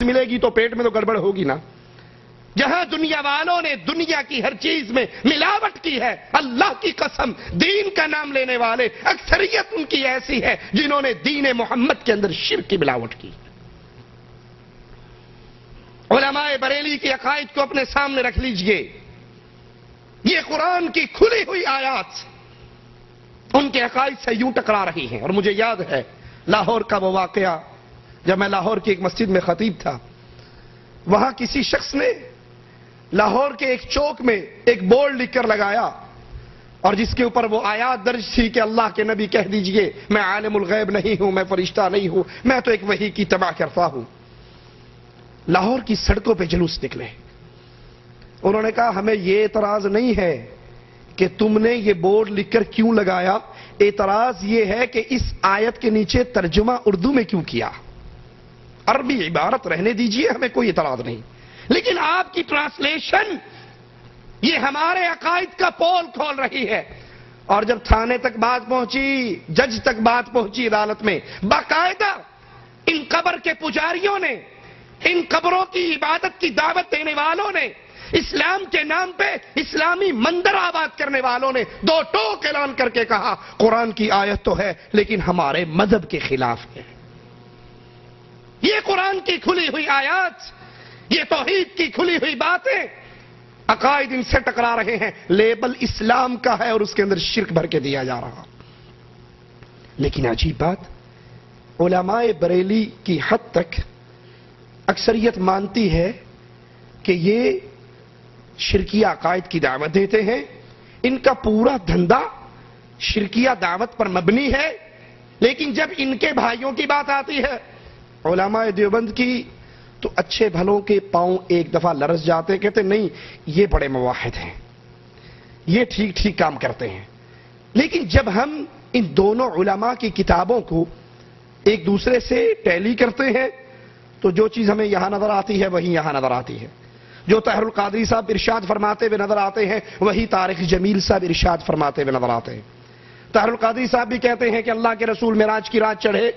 ملے گی تو پیٹ میں تو گڑبڑ ہوگی نا۔ جہاں دنیا والوں نے دنیا کی ہر چیز میں ملاوٹ کی ہے، اللہ کی قسم دین کا نام لینے والے اکثریت ان کی ایسی ہے جنہوں نے دین محمد کے اندر شرک کی ملاوٹ کی۔ علماء بریلی کے عقائد کو اپنے سامنے رکھ لیجئے، یہ قرآن کی کھلی ہوئی آیات ان کے عقائد سے یوں ٹکرا رہی ہیں۔ اور مجھے یاد ہے لاہور کا وہ واقعہ، جب میں لاہور کی ایک مسجد میں خطیب تھا، وہاں کسی شخص نے لاہور کے ایک چوک میں ایک بورڈ لکھ کر لگایا اور جس کے اوپر وہ آیات درج تھی کہ اللہ کے نبی کہہ دیجئے میں عالم الغیب نہیں ہوں، میں فرشتہ نہیں ہوں، میں تو ایک وحی کی تبع کرتا ہوں۔ لاہور کی سڑکوں پہ جلوس نکلے، انہوں نے کہا ہمیں یہ اعتراض نہیں ہے کہ تم نے یہ بورڈ لکھ کر کیوں لگایا، اعتراض یہ ہے کہ اس آیت کے نیچے ترجمہ اردو میں کیوں کیا؟ عربی عبارت رہنے دیجئے، ہمیں کوئی اعتراض نہیں، لیکن آپ کی ٹرانسلیشن یہ ہمارے عقائد کا پول کھول رہی ہے۔ اور جب تھانے تک بات پہنچی، جج تک بات پہنچی عدالت میں، باقاعدہ ان قبر کے پجاریوں نے، ان قبروں کی عبادت کی دعوت دینے والوں نے، اسلام کے نام پہ اسلامی مندر آباد کرنے والوں نے دو ٹوک اعلان کر کے کہا قرآن کی آیت تو ہے لیکن ہمارے مذہب کے خلاف ہے۔ یہ قرآن کی کھلی ہوئی آیات، یہ توحید کی کھلی ہوئی باتیں، عقائد ان سے ٹکرا رہے ہیں، لیبل اسلام کا ہے اور اس کے اندر شرک بھر کے دیا جا رہا۔ لیکن عجیب بات، علماء بریلی کی حد تک اکثریت مانتی ہے کہ یہ شرکیہ عقائد کی دعوت دیتے ہیں، ان کا پورا دھندا شرکیہ دعوت پر مبنی ہے، لیکن جب ان کے بھائیوں کی بات آتی ہے علماء دیوبند کی تو اچھے بھلوں کے پاؤں ایک دفعہ لرز جاتے، کہتے نہیں یہ بڑے موحد ہیں، یہ ٹھیک ٹھیک کام کرتے ہیں۔ لیکن جب ہم ان دونوں علماء کی کتابوں کو ایک دوسرے سے ٹیلی کرتے ہیں تو جو چیز ہمیں یہاں نظر آتی ہے وہی یہاں نظر آتی ہے، جو طاہر القادری صاحب ارشاد فرماتے ہوئے نظر آتے ہیں وہی طارق جمیل صاحب ارشاد فرماتے ہوئے نظر آتے ہیں۔ طاہر القادری صاحب بھی کہتے ہیں کہ اللہ کے رسول معراج کی رات چڑھے،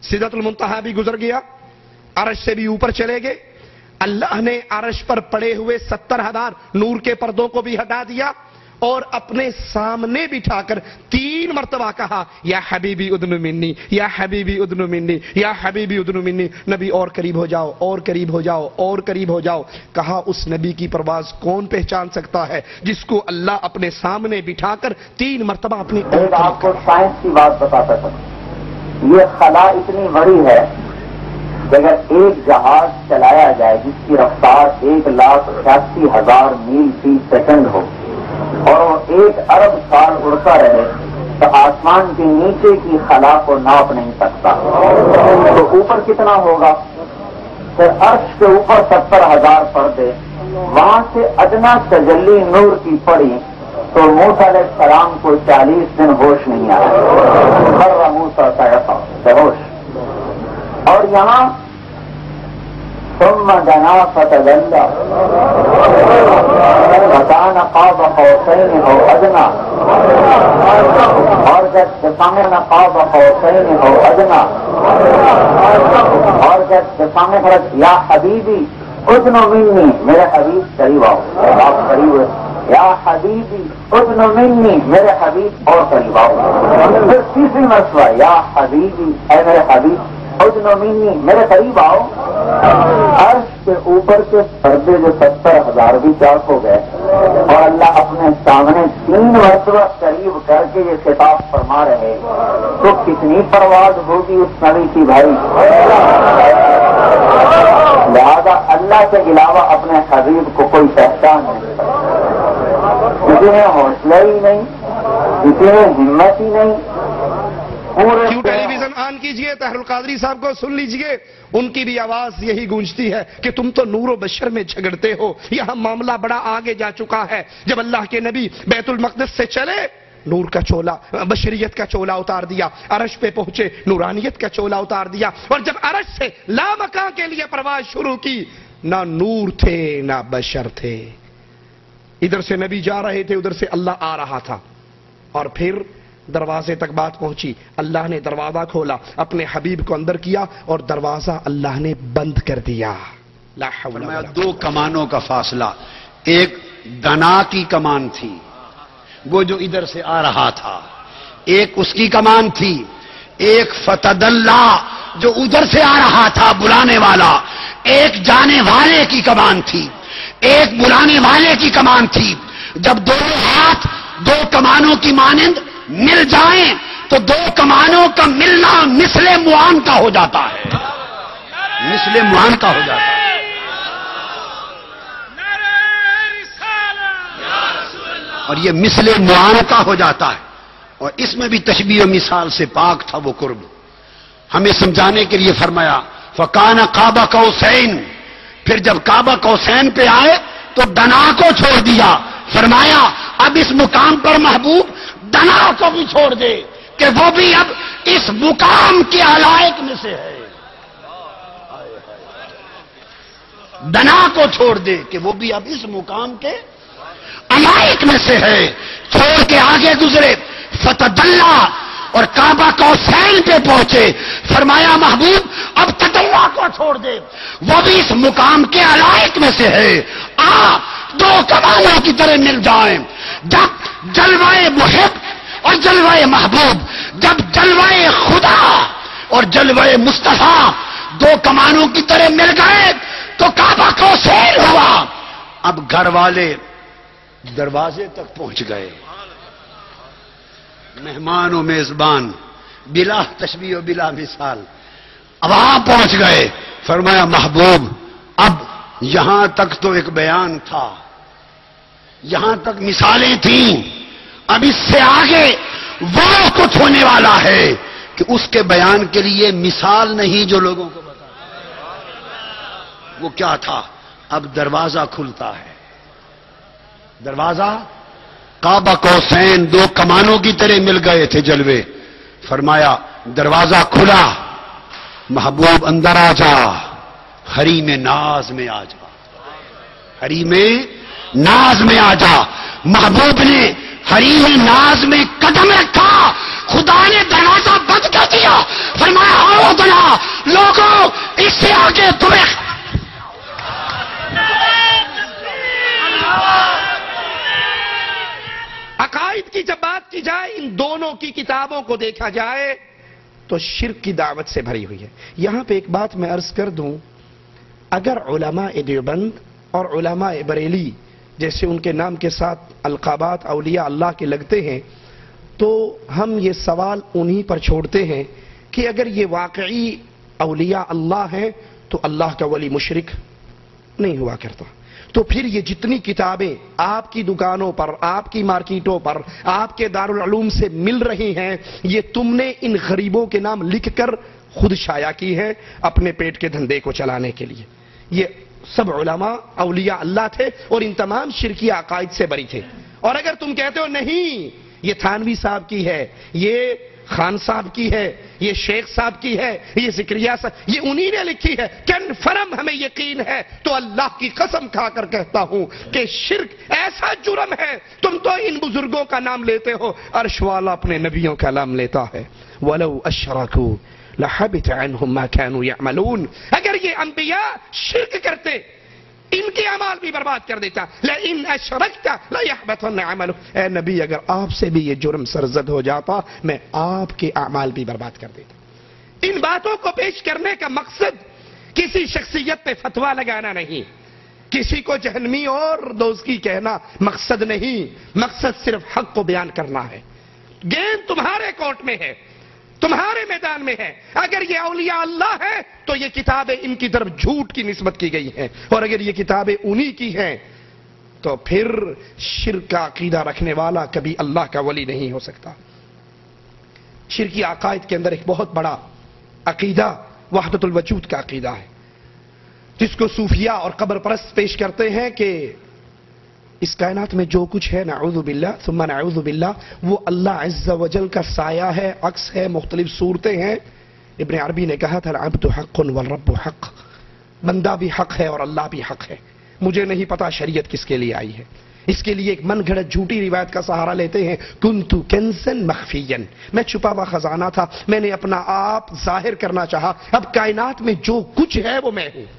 سدرۃ المنتہا بھی گزر گیا، عرش سے بھی اوپر چلے گئے، اللہ نے عرش پر پڑے ہوئے 70,000 نور کے پردوں کو بھی ہٹا دیا اور اپنے سامنے بٹھا کر 3 مرتبہ کہا یا حبیبی ادن منی، یا حبیبی ادن منی، یا حبیبی ادن منی، نبی اور قریب ہو جاؤ، اور قریب ہو جاؤ، اور قریب ہو جاؤ۔ کہا اس نبی کی پرواز کون پہچان سکتا ہے جس کو اللہ اپنے سامنے بٹھا کر 3 مرتبہ اپنی آپ کو سائنس کی بات بتاتا تھا، یہ خلا اتنی بڑی ہے کہ اگر ایک جہاز چلایا جائے جس کی رفتار 1,88,000 میل فی سیکنڈ ہو اور وہ 1 ارب سال اڑتا رہے تو آسمان کے نیچے کی خلا کو ناپ نہیں سکتا، تو اوپر کتنا ہوگا؟ پھر عرش کے اوپر 70,000 پردے، وہاں سے ادنا تجلی نور کی پڑی تو موسیٰ علیہ السلام کو 40 دن ہوش نہیں آیا، خر موسیٰ سیقظ بے ہوش۔ اور یہاں ثم دنا فتدلی فکان قاب قوسین او ادنی، اور جب سامنے قاب قوسین او ادنی، اور جب سامنے فرق یا حبیبی ادن منی، میرے حبیب قریب آؤ، آپ قریب ہوئے، یا حبیبی ادن منی، میرے حبیب اور قریب آؤ۔ پھر تیسری مرتبہ یا حبیبی، اے میرے حبیب ادن منی، میرے قریب آؤ۔ عرش کے اوپر کے پردے جو 70,000 بھی چاک ہو گئے اور اللہ اپنے سامنے 3 مرتبہ قریب کر کے یہ خطاب فرما رہے، تو کتنی پرواز ہوگی اس نبی کی بھائی۔ لہذا اللہ کے علاوہ اپنے حبیب کو کوئی پہچان نہیں، کسی میں حوصلہ ہی نہیں، کسی میں ہمت ہی نہیں۔ کیوں ٹیلی ویژن آن کیجئے، طاہر القادری صاحب کو سن لیجئے، ان کی بھی آواز یہی گونجتی ہے کہ تم تو نور و بشر میں جھگڑتے ہو، یہاں معاملہ بڑا آگے جا چکا ہے۔ جب اللہ کے نبی بیت المقدس سے چلے، نور کا چولا، بشریت کا چولا اتار دیا، عرش پہ پہنچے، نورانیت کا چولا اتار دیا، اور جب عرش سے لامکاں کے لیے پرواز شروع کی، نہ نور تھے نہ بشر تھے، ادھر سے نبی جا رہے تھے، ادھر سے اللہ آ رہا تھا، اور پھر دروازے تک بات پہنچی، اللہ نے دروازہ کھولا، اپنے حبیب کو اندر کیا اور دروازہ اللہ نے بند کر دیا. لا حول ولا قوة. دو کمانوں کا فاصلہ، ایک دنا کی کمان تھی وہ جو ادھر سے آ رہا تھا، ایک اس کی کمان تھی، ایک فتد اللہ جو ادھر سے آ رہا تھا بلانے والا، ایک جانے والے کی کمان تھی، ایک بلانے والے کی کمان تھی. جب دونوں ہاتھ دو کمانوں کی مانند مل جائیں تو دو کمانوں کا ملنا مثل معان کا ہو جاتا ہے، مثل معان کا ہو جاتا ہے. اور یہ مثل معان کا ہو جاتا ہے. اور اس میں بھی تشبیہ و مثال سے پاک تھا وہ قرب. ہمیں سمجھانے کے لیے فرمایا فکان قاب قوسین. پھر جب کعبہ قوسین پہ آئے تو دنا کو چھوڑ دیا. فرمایا اب اس مقام پر محبوب دنا کو بھی چھوڑ دے کہ وہ بھی اب اس مقام کے علائق میں سے ہے. دنا کو چھوڑ دے کہ وہ بھی اب اس مقام کے علائق میں سے ہے. چھوڑ کے آگے گزرے فتد اللہ اور کعبہ قوسین پہ پہنچے. فرمایا محبوب اب تدلہ کو چھوڑ دے، وہ بھی اس مقام کے علائق میں سے ہے. آپ دو کمانوں کی طرح مل جائیں. جب جلوہ محب اور جلوہ محبوب، جب جلوہ خدا اور جلوہ مصطفیٰ دو کمانوں کی طرح مل گئے تو کعبہ قوسین ہوا. اب گھر والے دروازے تک پہنچ گئے، مہمان و میزبان بلا تشبیہ و بلا مثال اب وہاں پہنچ گئے. فرمایا محبوب اب یہاں تک تو ایک بیان تھا، یہاں تک مثالیں تھیں، اب اس سے آگے وہ کچھ ہونے والا ہے کہ اس کے بیان کے لیے مثال نہیں جو لوگوں کو بتا. وہ کیا تھا؟ اب دروازہ کھلتا ہے. دروازہ کعبہ قوسین دو کمانوں کی طرح مل گئے تھے جلوے. فرمایا دروازہ کھلا، محبوب اندر آ جا، حریم ناز میں آ جا، حریم ناز میں آ جا. محبوب نے حریم ناز میں قدم رکھا، خدا نے دروازہ بند کر دیا. فرمایا آؤ بنا لوگوں اس سے آگے تمہیں عقائد کی جب بات کی جائے، ان دونوں کی کتابوں کو دیکھا جائے تو شرک کی دعوت سے بھری ہوئی ہے. یہاں پہ ایک بات میں عرض کر دوں، اگر علماء دیوبند اور علماء بریلی جیسے ان کے نام کے ساتھ القابات اولیاء اللہ کے لگتے ہیں تو ہم یہ سوال انہی پر چھوڑتے ہیں کہ اگر یہ واقعی اولیاء اللہ ہیں تو اللہ کا ولی مشرک نہیں ہوا کرتا. تو پھر یہ جتنی کتابیں آپ کی دکانوں پر، آپ کی مارکیٹوں پر، آپ کے دارالعلوم سے مل رہی ہیں، یہ تم نے ان غریبوں کے نام لکھ کر خود شائع کی ہے اپنے پیٹ کے دھندے کو چلانے کے لیے. یہ سب علماء اولیاء اللہ تھے اور ان تمام شرکی عقائد سے بری تھے. اور اگر تم کہتے ہو نہیں یہ تھانوی صاحب کی ہے، یہ خان صاحب کی ہے، یہ شیخ صاحب کی ہے، یہ زکریا صاحب، یہ انہی نے لکھی ہے، کنفرم ہمیں یقین ہے، تو اللہ کی قسم کھا کر کہتا ہوں کہ شرک ایسا جرم ہے. تم تو ان بزرگوں کا نام لیتے ہو، عرش والا اپنے نبیوں کا نام لیتا ہے. وَلَوْ أَشْرَكُوا لَحَبِطَ عَنْهُمْ مَا كَانُوا يَعْمَلُونَ. اگر یہ انبیاء شرک کرتے ان کے اعمال بھی برباد کر دیتا. لَإِنْ أَشْرَكْتَ لَيَحْبَطَنَّ عَمَلُكَ. اے نبی اگر آپ سے بھی یہ جرم سرزد ہو جاتا میں آپ کے اعمال بھی برباد کر دیتا. ان باتوں کو پیش کرنے کا مقصد کسی شخصیت پہ فتویٰ لگانا نہیں، کسی کو جہنمی اور دوزکی کہنا مقصد نہیں. مقصد صرف حق کو بیان کرنا ہے. گیند تمہارے کورٹ میں ہے، تمہارے میدان میں ہے. اگر یہ اولیاء اللہ ہے تو یہ کتابیں ان کی طرف جھوٹ کی نسبت کی گئی ہیں، اور اگر یہ کتابیں انہی کی ہیں تو پھر شرک کا عقیدہ رکھنے والا کبھی اللہ کا ولی نہیں ہو سکتا. شرکی عقائد کے اندر ایک بہت بڑا عقیدہ وحدت الوجود کا عقیدہ ہے، جس کو صوفیاء اور قبر پرست پیش کرتے ہیں کہ اس کائنات میں جو کچھ ہے نعوذ باللہ ثم نعوذ باللہ وہ اللہ عز و جل کا سایہ ہے، عکس ہے، مختلف صورتیں ہیں. ابن عربی نے کہا تھا العبد حق والرب حق. بندہ بھی حق ہے اور اللہ بھی حق ہے. مجھے نہیں پتا شریعت کس کے لیے آئی ہے. اس کے لیے ایک من گھڑت جھوٹی روایت کا سہارا لیتے ہیں، کنتو کنزن مخفین، میں چھپا ہوا خزانہ تھا، میں نے اپنا آپ ظاہر کرنا چاہا، اب کائنات میں جو کچھ ہے وہ میں ہوں۔